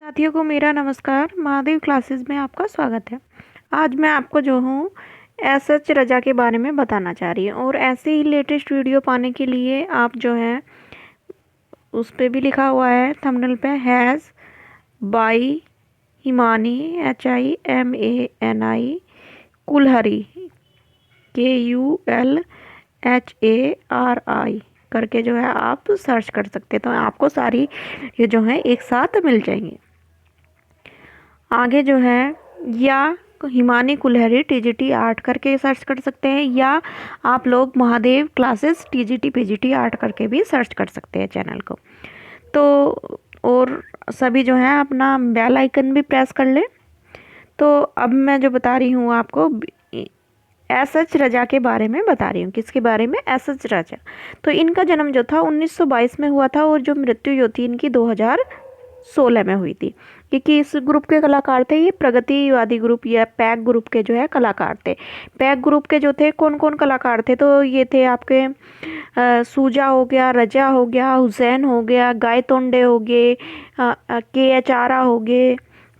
साथियों को मेरा नमस्कार। महादेव क्लासेस में आपका स्वागत है। आज मैं आपको जो हूँ एसएच रजा के बारे में बताना चाह रही हूँ और ऐसे ही लेटेस्ट वीडियो पाने के लिए आप जो है उस पे भी लिखा हुआ है थंबनेल पे has by Himani HIMANI Kulhari KULHARI करके जो है आप सर्च कर सकते हैं, तो आपको सारी ये जो है एक साथ मिल जाएंगी। आगे जो है या हिमानी कुल्हरी TGT आर्ट करके सर्च कर सकते हैं, या आप लोग Mahadev classes TGT PGT art करके भी सर्च कर सकते हैं चैनल को। तो और सभी जो है अपना बेल आइकन भी प्रेस कर ले। तो अब मैं जो बता रही हूँ आपको एसएच रजा के बारे में बता रही हूँ। किसके बारे में? एसएच रजा। तो इनका जन्म जो था 1922 में हुआ था और जो मृत्यु जो थी इनकी 2016 में हुई थी। ये किस ग्रुप के कलाकार थे? ये प्रगतिवादी ग्रुप या पैक ग्रुप के जो है कलाकार थे। पैक ग्रुप के जो थे कौन कौन कलाकार थे? तो ये थे आपके सूजा हो गया, रजा हो गया, हुसैन हो गया, गायतोंडे हो गए, KH आरा हो गए।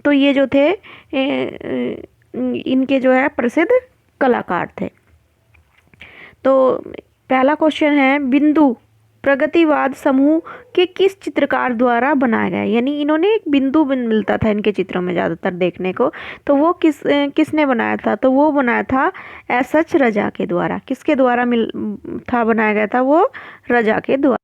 तो ये जो थे इनके जो है प्रसिद्ध कलाकार थे। तो पहला क्वेश्चन है, बिंदु प्रगतिवाद समूह के किस चित्रकार द्वारा बनाया गया? यानी इन्होंने एक बिंदु मिलता था इनके चित्रों में ज़्यादातर देखने को, तो वो किसने बनाया था? तो वो बनाया था एसएच रजा के द्वारा। किसके द्वारा बनाया गया था? वो रजा के द्वारा।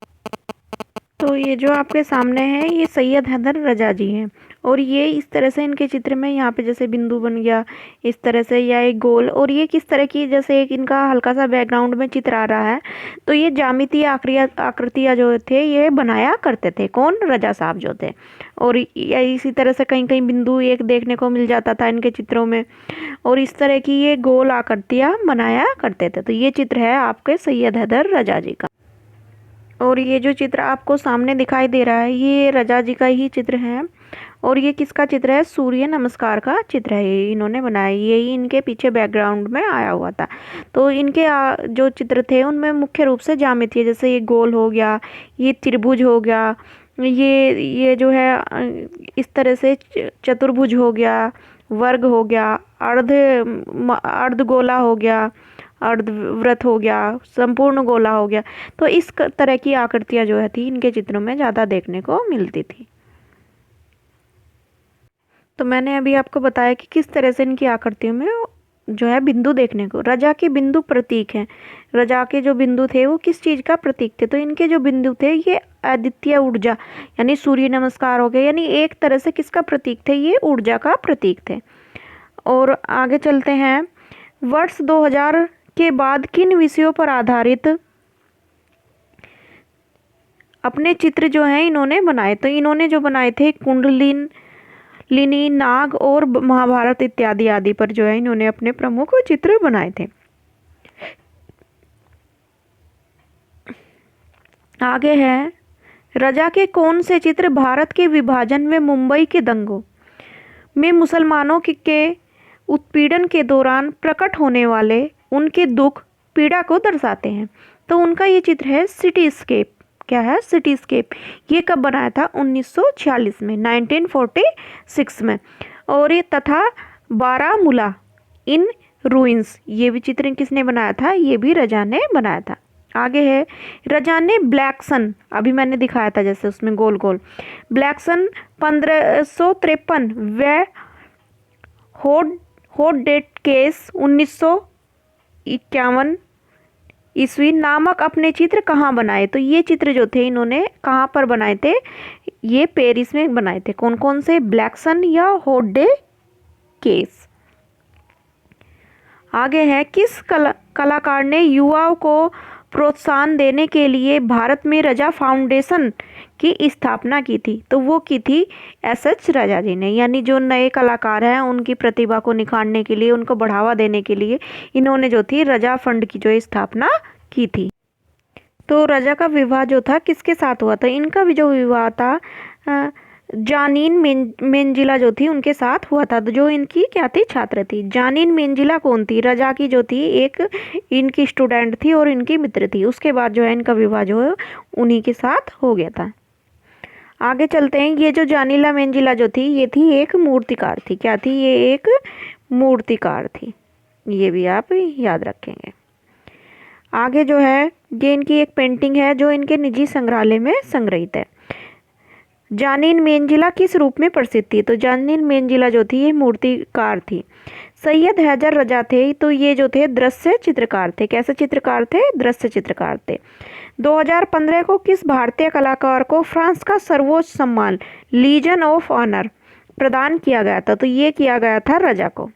तो ये जो आपके सामने है ये सैयद हैदर रजा जी हैं और ये इस तरह से इनके चित्र में यहाँ पे जैसे बिंदु बन गया इस तरह से, या एक गोल, और ये किस तरह की जैसे एक इनका हल्का सा बैकग्राउंड में चित्र आ रहा है। तो ये ज्यामितीय आकृतियाँ जो थे ये बनाया करते थे। कौन? रजा साहब जो थे। और इसी तरह से कहीं कहीं बिंदु एक देखने को मिल जाता था इनके चित्रों में, और इस तरह की ये गोल आकृतियाँ बनाया करते थे। तो ये चित्र है आपके सैयद हैदर रजा जी का। और ये जो चित्र आपको सामने दिखाई दे रहा है ये रजा जी का ही चित्र है। और ये किसका चित्र है? सूर्य नमस्कार का चित्र है। ये इन्होंने बनाया, यही इनके पीछे बैकग्राउंड में आया हुआ था। तो इनके जो चित्र थे उनमें मुख्य रूप से ज्यामिति, जैसे ये गोल हो गया, ये त्रिभुज हो गया, ये जो है इस तरह से चतुर्भुज हो गया, वर्ग हो गया, अर्धगोला हो गया, अर्धवृत्त हो गया, संपूर्ण गोला हो गया। तो इस तरह की आकृतियां जो है थी इनके चित्रों में ज़्यादा देखने को मिलती थी। तो मैंने अभी आपको बताया कि किस तरह से इनकी आकृतियों में जो है बिंदु देखने को। रजा के बिंदु प्रतीक हैं। रजा के जो बिंदु थे वो किस चीज़ का प्रतीक थे? तो इनके जो बिंदु थे ये आदित्य ऊर्जा यानी सूर्य नमस्कार हो गया, यानी एक तरह से किसका प्रतीक थे? ये ऊर्जा का प्रतीक थे। और आगे चलते हैं, वर्ष 2000 के बाद किन विषयों पर आधारित अपने चित्र जो हैं इन्होंने बनाए? तो इन्होंने जो बनाए थे कुंडलिनी, नाग और महाभारत इत्यादि आदि पर जो है इन्होंने अपने प्रमुख चित्र बनाए थे। आगे है, रजा के कौन से चित्र भारत के विभाजन में मुंबई के दंगों में मुसलमानों के उत्पीड़न के दौरान प्रकट होने वाले उनके दुख पीड़ा को दर्शाते हैं? तो उनका ये चित्र है सिटीस्केप। क्या है? सिटीस्केप। ये कब बनाया था? 1946 में, 1946 में। और ये तथा बारामूला इन रूइंस, ये भी चित्र किसने बनाया था? ये भी रजा ने बनाया था। आगे है, रजा ने ब्लैक सन, अभी मैंने दिखाया था जैसे उसमें गोल गोल, ब्लैक सन 1553 व हॉट डेट केस 1951 ईस्वी नामक अपने चित्र कहाँ बनाए? तो ये चित्र जो थे इन्होंने कहाँ पर बनाए थे? ये पेरिस में बनाए थे। कौन कौन से? ब्लैक सन या हॉट डे केस। आगे है, किस कलाकार ने युवाओं को प्रोत्साहन देने के लिए भारत में रजा फाउंडेशन की स्थापना की थी? तो वो की थी एसएच रजा जी ने। यानी जो नए कलाकार हैं उनकी प्रतिभा को निखारने के लिए, उनको बढ़ावा देने के लिए इन्होंने जो थी रजा फंड की जो स्थापना की थी। तो रजा का विवाह जो था किसके साथ हुआ था? इनका भी जो विवाह था जानीन मेंजिला जो थी उनके साथ हुआ था। तो जो इनकी क्या थी? छात्र थी। जानीन मेंजिला कौन थी? रजा की जो थी एक इनकी स्टूडेंट थी और इनकी मित्र थी। उसके बाद जो है इनका विवाह जो है उन्हीं के साथ हो गया था। आगे चलते हैं। ये जो जानीला मेंजिला जो थी, ये थी एक मूर्तिकार थी। क्या थी? ये एक मूर्तिकार थी। ये भी आप याद रखेंगे। आगे जो है, ये इनकी एक पेंटिंग है जो इनके निजी संग्रहालय में संग्रहित है। जानीन मेंजिला किस रूप में प्रसिद्ध थी? तो जानीन मेंजिला जो थी, ये मूर्तिकार थी। सैयद हैदर रजा थे, तो ये जो थे दृश्य चित्रकार थे। कैसे चित्रकार थे? दृश्य चित्रकार थे। 2015 को किस भारतीय कलाकार को फ्रांस का सर्वोच्च सम्मान लीजन ऑफ ऑनर प्रदान किया गया था? तो ये किया गया था रजा को।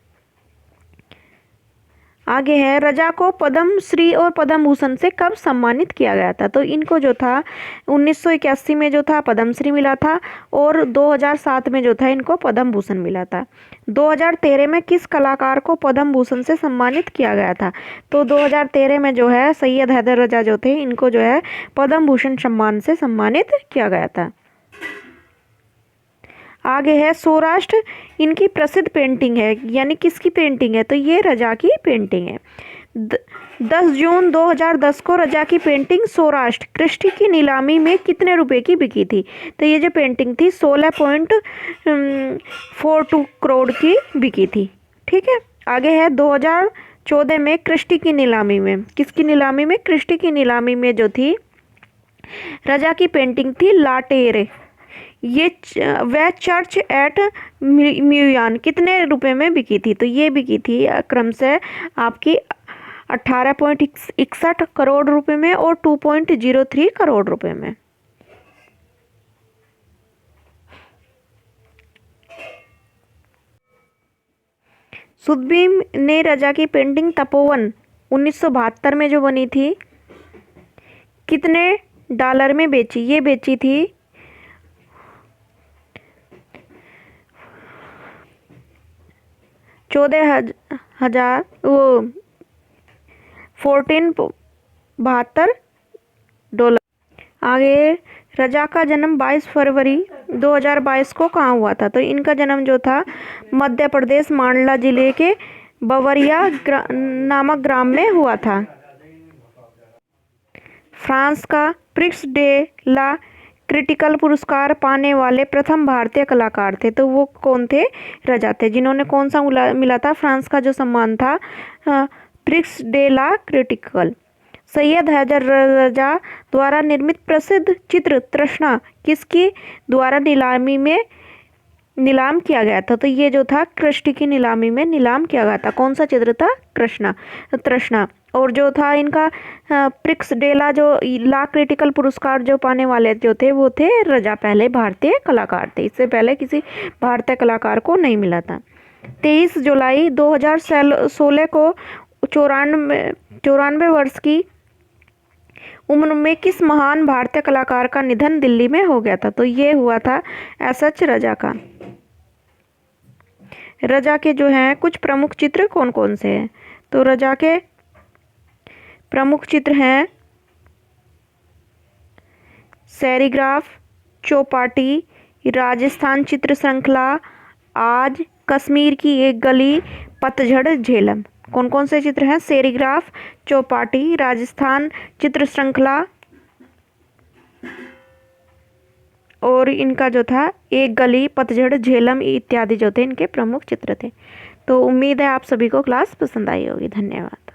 आगे है, रजा को पद्म श्री और पद्म भूषण से कब सम्मानित किया गया था? तो इनको जो था 1981 में जो था पद्म श्री मिला था, और 2007 में जो था इनको पद्म भूषण मिला था। 2013 में किस कलाकार को पद्म भूषण से सम्मानित किया गया था? तो 2013 में जो है सैयद हैदर रजा जो थे, इनको जो है पद्म भूषण सम्मान से सम्मानित किया गया था। आगे है, सौराष्ट्र इनकी प्रसिद्ध पेंटिंग है, यानी किसकी पेंटिंग है? तो ये रजा की पेंटिंग है। 10 जून 2010 को रजा की पेंटिंग सौराष्ट्र क्रिस्टी की नीलामी में कितने रुपए की बिकी थी? तो ये जो पेंटिंग थी 16.42 करोड़ की बिकी थी। ठीक है। आगे है, 2014 में क्रिस्टी की नीलामी में, किसकी नीलामी में? क्रिस्टी की नीलामी में जो थी रजा की पेंटिंग थी लाटेरे, ये वह चर्च एट म्यूयान कितने रुपए में बिकी थी? तो ये बिकी थी क्रमशः आपकी 18.61 करोड़ रुपए में और 2.03 करोड़ रुपए में। सुदबीम ने रजा की पेंटिंग तपोवन 1972 में जो बनी थी, कितने डॉलर में बेची? ये बेची थी 14,000 वो 1472 डॉलर। आगे, रजा का जन्म 22 फरवरी 2022 को कहाँ हुआ था? तो इनका जन्म जो था मध्य प्रदेश मांडला जिले के बवरिया नामक ग्राम में हुआ था। फ्रांस का प्रिक्स डे ला क्रिटिकल पुरस्कार पाने वाले प्रथम भारतीय कलाकार थे, तो वो कौन थे? रजा थे, जिन्होंने कौन सा मिला था? फ्रांस का जो सम्मान था Prix de la Critique. Syed Haider Raza द्वारा निर्मित प्रसिद्ध चित्र तृष्णा किसकी द्वारा नीलामी में नीलाम किया गया था? तो ये जो था क्रिस्टी की नीलामी में नीलाम किया गया था। कौन सा चित्र था? तृष्णा। और जो था इनका प्रिक्स डेला जो ला क्रिटिकल पुरस्कार जो पाने वाले जो थे, वो थे रजा, पहले भारतीय कलाकार थे। इससे पहले किसी भारतीय कलाकार को नहीं मिला था। 23 जुलाई 2016 को 94 वर्ष की उम्र में किस महान भारतीय कलाकार का निधन दिल्ली में हो गया था? तो ये हुआ था एसएच रजा का। रजा के जो हैं कुछ प्रमुख चित्र कौन कौन से हैं? तो रजा के प्रमुख चित्र हैं सेरीग्राफ, चौपाटी, राजस्थान चित्र श्रृंखला, आज, कश्मीर की एक गली, पतझड़, झेलम। कौन कौन से चित्र हैं? सेरीग्राफ, चौपाटी, राजस्थान चित्र श्रृंखला, और इनका जो था एक गली, पतझड़, झेलम इत्यादि जो थे इनके प्रमुख चित्र थे। तो उम्मीद है आप सभी को क्लास पसंद आई होगी। धन्यवाद।